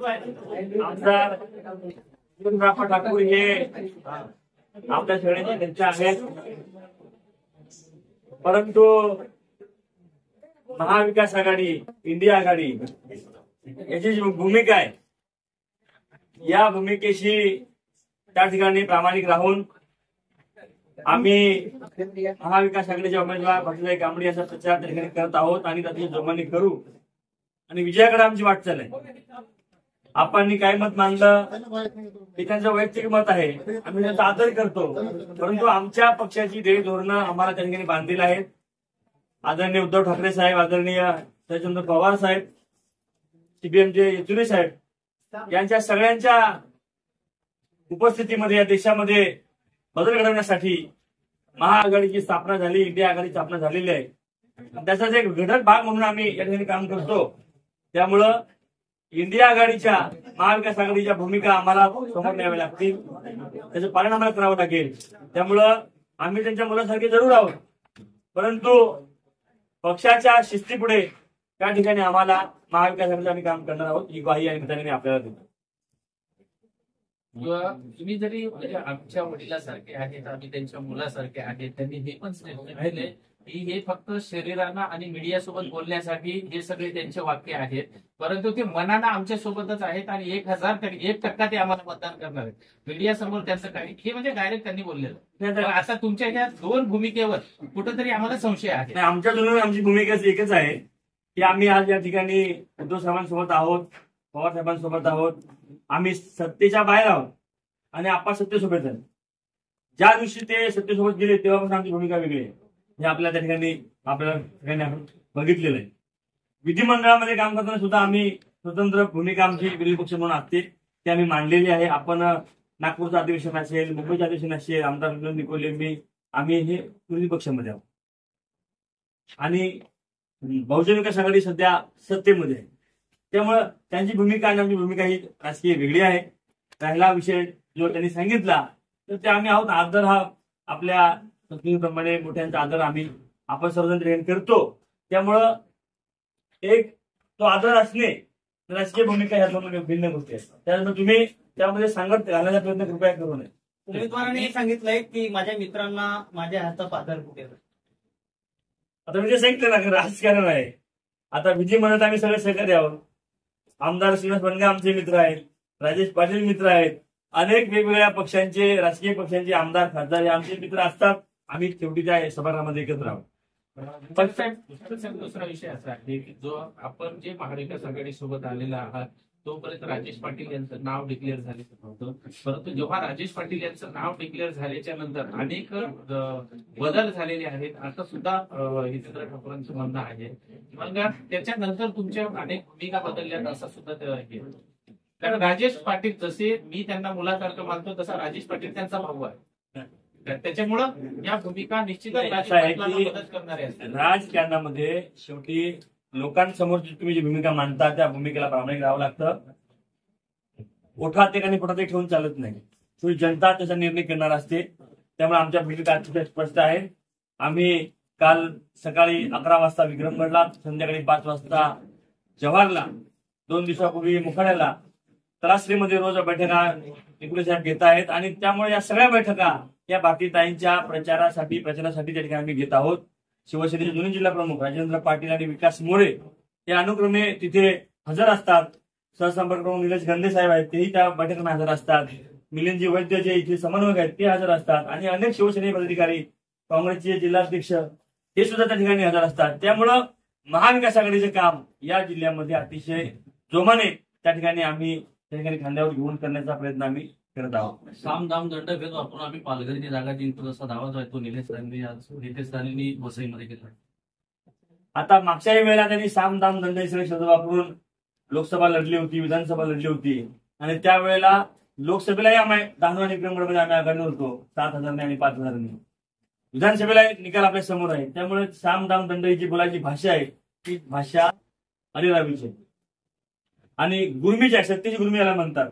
आमदार विजयराव ठाकूर हे आपल्या सगळ्यांचे नेते आहेत, परंतु महाविकास आघाडी, इंडिया आघाडी याची जी भूमिका आहे, या भूमिकेशी त्या ठिकाणी प्रामाणिक राहून आम्ही महाविकास आघाडीचे उमेदवार भट्टराय कांबळे यांचा प्रचार त्या ठिकाणी करत आहोत आणि त्याची जोमानी करू आणि विजयाकडे आमची वाटचाल आहे. आपण काय मत मांडलं हे त्यांचं वैयक्तिक मत आहे, आम्ही त्याचा आदर करतो, परंतु आमच्या पक्षाची ध्येय धोरणं आम्हाला त्या ठिकाणी बांधलेली आहेत. आदरणीय उद्धव ठाकरे साहेब, आदरणीय शरदचंद्र पवार साहेब, सीपीएमचे येचुरी साहेब यांच्या सगळ्यांच्या उपस्थितीमध्ये या देशामध्ये बदल घडवण्यासाठी महाआघाडीची स्थापना झाली, इंडिया आघाडी स्थापना झालेली आहे. त्याचाच एक घटक भाग म्हणून आम्ही या ठिकाणी काम करतो. त्यामुळं इंडिया आघाडीच्या, महाविकास आघाडीच्या भूमिका आम्हाला समोर न्याव्या लागतील, त्याचं पालन आम्हाला करावं लागेल. त्यामुळं आम्ही त्यांच्या मुलासारखे जरूर आहोत, परंतु पक्षाच्या शिस्तीपुढे त्या ठिकाणी आम्हाला महाविकास आघाडीचं आम्ही काम करणार आहोत ही ग्वाही या निमित्ताने आपल्याला देतो. तुम्ही जरी म्हणजे आमच्या वडिलांसारखे आहेत, आम्ही त्यांच्या मुलासारखे आहेत, त्यांनी हे पण सांगितले की हे फक्त शरीरानं आणि मीडियासोबत बोलण्यासाठी हे सगळे त्यांचे वाक्य आहेत, परंतु ते मनानं आमच्या सोबतच आहेत आणि 1% ते आम्हाला मतदान करणार आहेत. मीडिया समोर त्यांचं काही हे म्हणजे डायरेक्ट त्यांनी बोललेलं. आता तुमच्या ह्या दोन भूमिकेवर कुठेतरी आम्हाला संशय आहे. आमच्या दोन आमची भूमिका एकच आहे की आम्ही आज या ठिकाणी उद्धव साहेबांसोबत आहोत, पवार साहेबांसोबत आहोत. आम्ही सत्तेच्या बाहेर आहोत आणि आपण सत्तेसोबत आहे. ज्या दिवशी ते सत्तेसोबत गेले तेव्हापासून आमची भूमिका वेगळी आहे, हे आपल्या त्या ठिकाणी आपण बघितलेलं आहे. विधिमंडळामध्ये काम करताना सुद्धा आम्ही स्वतंत्र भूमिका आमची विरोधी पक्ष म्हणून असते ती आम्ही मांडलेली आहे. आपण नागपूरचं अधिवेशन असेल, मुंबईचं अधिवेशन असेल, आमदार विनोद कोल्हे आम्ही हे विरोधी पक्षामध्ये आहोत आणि बहुजन विकास आघाडी सध्या सत्तेमध्ये आहे. त्यामुळं त्यांची भूमिका आणि आमची भूमिका ही राजकीय वेगळी आहे. पहिला विषय जो त्यांनी सांगितला तर ते आम्ही आहोत. आदर हा आपल्या संस्कृतीप्रमाणे मोठ्यांचा आदर आपण सर्वजण करतो. त्यामुळं एक तो आदर असणे, राजकीय भूमिका ह्या दोन भिन्न गोष्टी असतात. त्यामुळे तुम्ही त्यामध्ये सांगत घालण्याचा प्रयत्न कृपया करू नये. उमेदवारांनी सांगितलंय की माझ्या मित्रांना माझ्या हातात आदर कुठे. आता मी जे सांगितलं ना, राजकारण आहे. आता विधी म्हणत आम्ही सगळे सहकारी आहोत. आमदार श्रीनिवास बनगा आमचे मित्र आहेत, राजेश पाटील मित्र आहेत, अनेक वेगवेगळ्या पक्षांचे, राजकीय पक्षांचे आमदार, खासदार हे आमचे मित्र असतात. आम्ही शेवटी त्या सभागृहामध्ये एकत्र आहोत. पण साहेब दुसरा विषय असा आहे की जो आपण जे महाविकास आघाडी सोबत आलेला आहात तोपर्यंत राजेश पाटील यांचं नाव डिक्लेअर झालेलं नव्हतं, परंतु जेव्हा राजेश पाटील यांचं नाव डिक्लेअर झाल्याच्या नंतर अनेक बदल झालेले आहेत. आता सुद्धा हितेंद्र ठाकूरांचं म्हणणं आहे मग त्याच्यानंतर तुमच्या अनेक भूमिका बदलल्या असं सुद्धा हे. कारण राजेश पाटील जसे मी त्यांना मुलासारखं मानतो तसा राजेश पाटील त्यांचा भाऊ आहे. त्याच्यामुळं या भूमिका निश्चितच मदत करणाऱ्या असतात. राजकारणामध्ये शेवटी लोकांसमोर तुम्ही जी भूमिका मांडता त्या भूमिकेला प्रामाणिक राहावं लागतं. ओठात एक आणि पोटात एक ठेवून चालत नाही. शेवटी जनता त्याचा निर्णय करणार असते. त्यामुळे आमच्या भूमिका अतिशय स्पष्ट आहे. आम्ही काल सकाळी 11 वाजता विक्रमगडला, संध्याकाळी 5 वाजता जव्हारला, 2 दिवसापूर्वी मुखाड्याला, तलासरीमध्ये रोज बैठका निकुले साहेब घेत आहेत आणि त्यामुळे या सगळ्या बैठका या भारतीताईंच्या प्रचारासाठी त्या ठिकाणी आम्ही घेत आहोत. शिवसेनेचे दोन्ही जिल्हा प्रमुख राजेंद्र पाटील आणि विकास मोरे हे अनुक्रमे तिथे हजर असतात. सहसंपर्क प्रमुख निलेश गंधे साहेब आहेत, तेही त्या बैठकांना हजर असतात. मिलिंदजी वैद्य जे इथे समन्वयक आहेत ते हजर असतात आणि अनेक शिवसेने पदाधिकारी, काँग्रेसचे जिल्हाध्यक्ष हे सुद्धा त्या ठिकाणी हजर असतात. त्यामुळं महाविकास आघाडीचे काम या जिल्ह्यामध्ये अतिशय जोमाने त्या ठिकाणी आम्ही त्या ठिकाणी खांद्यावर घेऊन करण्याचा प्रयत्न आम्ही करत आहोत. साम दाम दंड भेद वापरून आम्ही पालघरची जागा जिंकतो असा दावा जो आहे तो निलेश राणेंनी वसईमध्ये केला. आता मागच्याही वेळेला त्यांनी साम दाम दंड सगळे शब्द वापरून लोकसभा लढली होती, विधानसभा लढली होती आणि त्यावेळेला लोकसभेलाही आम्ही डहाणू आणि विक्रमगडमध्ये आम्ही आघाडीवर होतो 7,000 आणि 5,000. विधानसभेला निकाल आपल्या समोर आहे. त्यामुळे साम दाम दंड ही जी बोलायची भाषा आहे ती भाषा अनिरावीची आहे आणि गुरमीची आहे. सत्तेची गुरमी याला म्हणतात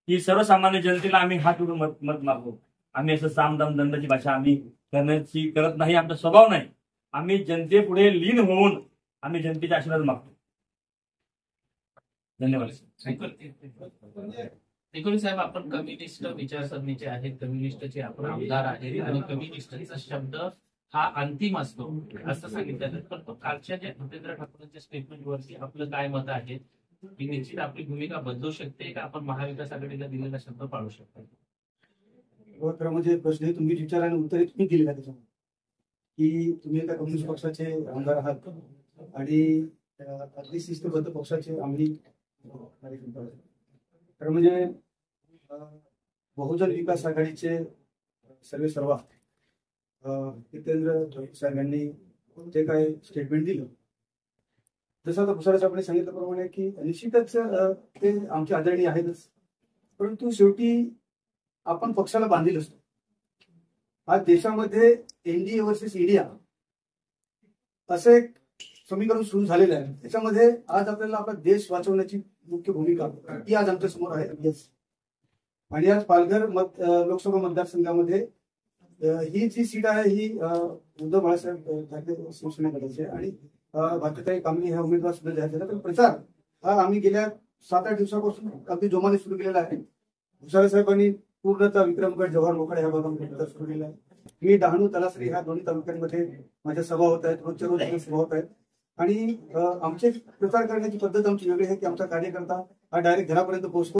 की सर्वसामान्य जनतेला आम्ही हात उडून मत मागतो. आम्ही असं सामदाम दंडाची भाषा आम्ही करत नाही. आमचा स्वभाव नाही. आम्ही जनतेपुढे लीन होऊन आम्ही जनतेचे आशीर्वाद मागतो. धन्यवाद. निकोली साहेब, आपण कम्युनिस्ट विचारसरणीचे आहेत, कम्युनिस्टचे आपण आमदार आहेत आणि कम्युनिस्टचा शब्द हा अंतिम असतो असं सांगितलं. पण तो कालच्या ज्या भूपेंद्र ठाकूरांच्या स्टेटमेंटवरती आपलं काय मत आहे की निश्चित आपली भूमिका बदलू शकते का आपण महाविकास आघाडीला दिलेला शब्द पाळू शकतो? खरं म्हणजे प्रश्न तुम्ही विचार आणि उत्तरे तुम्ही दिली का त्याच्यामध्ये, की तुम्ही एका कम्युनिस्ट पक्षाचे आमदार आहात आणि अगदी शिस्तबद्ध पक्षाचे आम्ही खरं म्हणजे बहुजन विकास आघाडीचे सर्वेसर्वा जितेंद्र साहेबांनी जे काय स्टेटमेंट दिलं, जसं आता भुसारे साहेबांनी सांगितल्याप्रमाणे की निश्चितच ते आमचे आदरणीय आहेतच, परंतु शेवटी आपण पक्षाला बांधील असतो. आज देशामध्ये एनडीए वर्सेस इंडिया असं एक समीकरण सुरू झालेलं आहे. त्याच्यामध्ये आज आपल्याला आपला देश वाचवण्याची मुख्य भूमिका ही आज आमच्या समोर आहे. येस. आणि आज पालघर लोकसभा मतदारसंघामध्ये ही जी सीट आहे ही उद्धव बाळासाहेब ठाकरे शिवसेना गटाची आहे आणि भारतीय कांबळे ह्या उमेदवार सुद्धा जाहीर झाला. पण प्रचार हा आम्ही गेल्या 7-8 दिवसापासून अगदी जोमाने सुरू केलेला आहे. भुसारे साहेबांनी पूर्णतः विक्रमगड, जव्हार मोखाडा ह्या भागामध्ये प्रचार सुरू केला आहे. मी डहाणू, तलासरी ह्या दोन्ही तालुक्यांमध्ये माझ्या सभा होत आहेत, रोजच्या रोज सभा होत आहेत. आणि आमचे प्रचार करण्याची पद्धत आमची वेगळी आहे की आमचा कार्यकर्ता हा डायरेक्ट घरापर्यंत पोहोचतो.